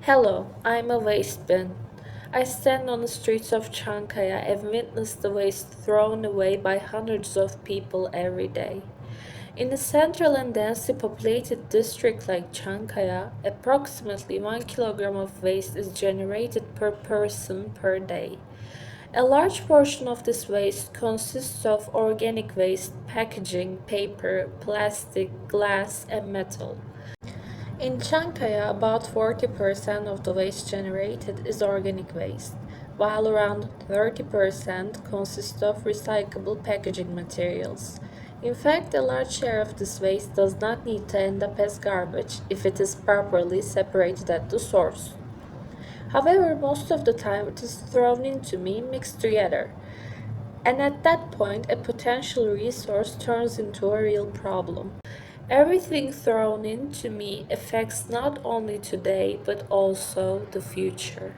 Hello, I'm a waste bin. I stand on the streets of Chankaya and witness the waste thrown away by hundreds of people every day. In a central and densely populated district like Chankaya, approximately 1 kilogram of waste is generated per person per day. A large portion of this waste consists of organic waste, packaging, paper, plastic, glass, and metal. In Chankaya, about 40% of the waste generated is organic waste, while around 30% consists of recyclable packaging materials. In fact, a large share of this waste does not need to end up as garbage if it is properly separated at the source. However, most of the time it is thrown into me mixed together, and at that point, a potential resource turns into a real problem. Everything thrown into me affects not only today but also the future.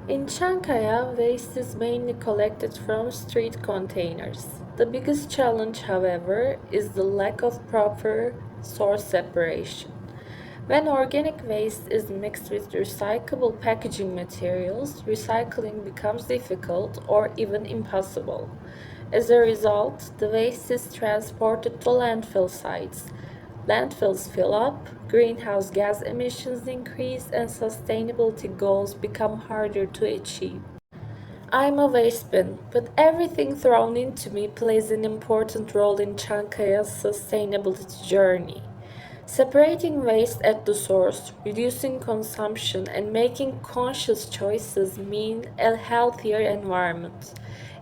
In Chankaya, waste is mainly collected from street containers. The biggest challenge, however, is the lack of proper source separation. When organic waste is mixed with recyclable packaging materials, recycling becomes difficult or even impossible. As a result, the waste is transported to landfill sites. Landfills fill up, greenhouse gas emissions increase, and sustainability goals become harder to achieve. I'm a waste bin, but everything thrown into me plays an important role in Chankaya's sustainability journey. Separating waste at the source, reducing consumption, and making conscious choices mean a healthier environment.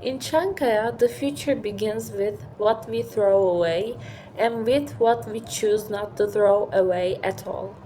In Chankaya, the future begins with what we throw away and with what we choose not to throw away at all.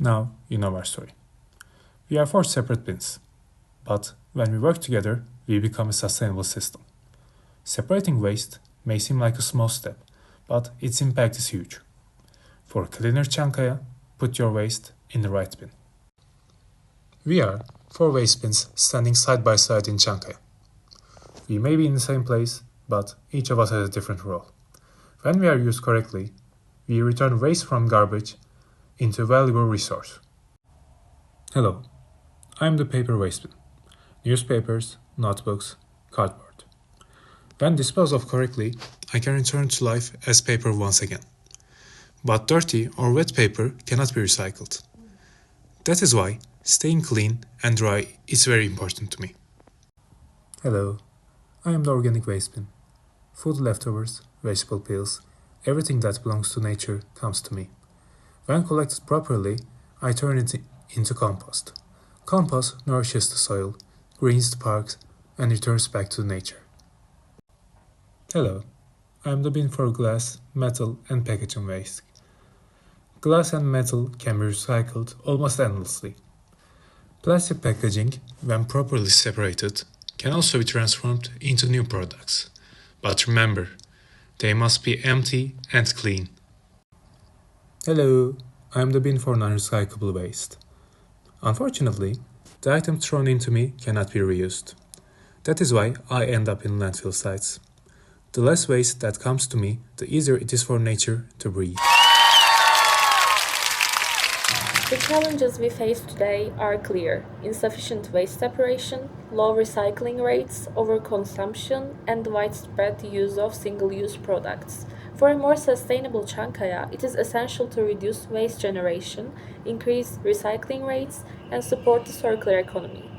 Now you know our story. We are four separate bins, but when we work together, we become a sustainable system. Separating waste may seem like a small step, but its impact is huge. For a cleaner Çankaya, put your waste in the right bin. We are four waste bins standing side by side in Çankaya. We may be in the same place, but each of us has a different role. When we are used correctly, we return waste from garbage into a valuable resource. Hello, I am the paper waste bin. Newspapers, notebooks, cardboard. When disposed of correctly, I can return to life as paper once again. But dirty or wet paper cannot be recycled. That is why staying clean and dry is very important to me. Hello, I am the organic waste bin. Food leftovers, vegetable peels, everything that belongs to nature comes to me. When collected properly, I turn it into compost. Compost nourishes the soil, greens the parks, and returns back to nature. Hello, I am the bin for glass, metal, and packaging waste. Glass and metal can be recycled almost endlessly. Plastic packaging, when properly separated, can also be transformed into new products. But remember, they must be empty and clean. Hello, I am the bin for non-recyclable waste. Unfortunately, the item thrown into me cannot be reused. That is why I end up in landfill sites. The less waste that comes to me, the easier it is for nature to breathe. The challenges we face today are clear: insufficient waste separation, low recycling rates, overconsumption, and widespread use of single-use products. For a more sustainable Çankaya, it is essential to reduce waste generation, increase recycling rates, and support the circular economy.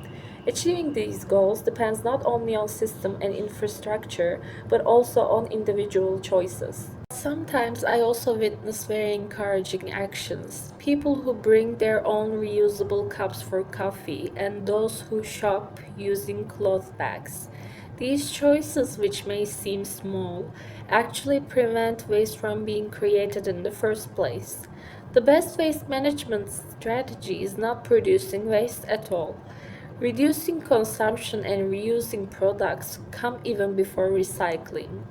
Achieving these goals depends not only on system and infrastructure, but also on individual choices. Sometimes I also witness very encouraging actions. People who bring their own reusable cups for coffee and those who shop using cloth bags. These choices, which may seem small, actually prevent waste from being created in the first place. The best waste management strategy is not producing waste at all. Reducing consumption and reusing products come even before recycling.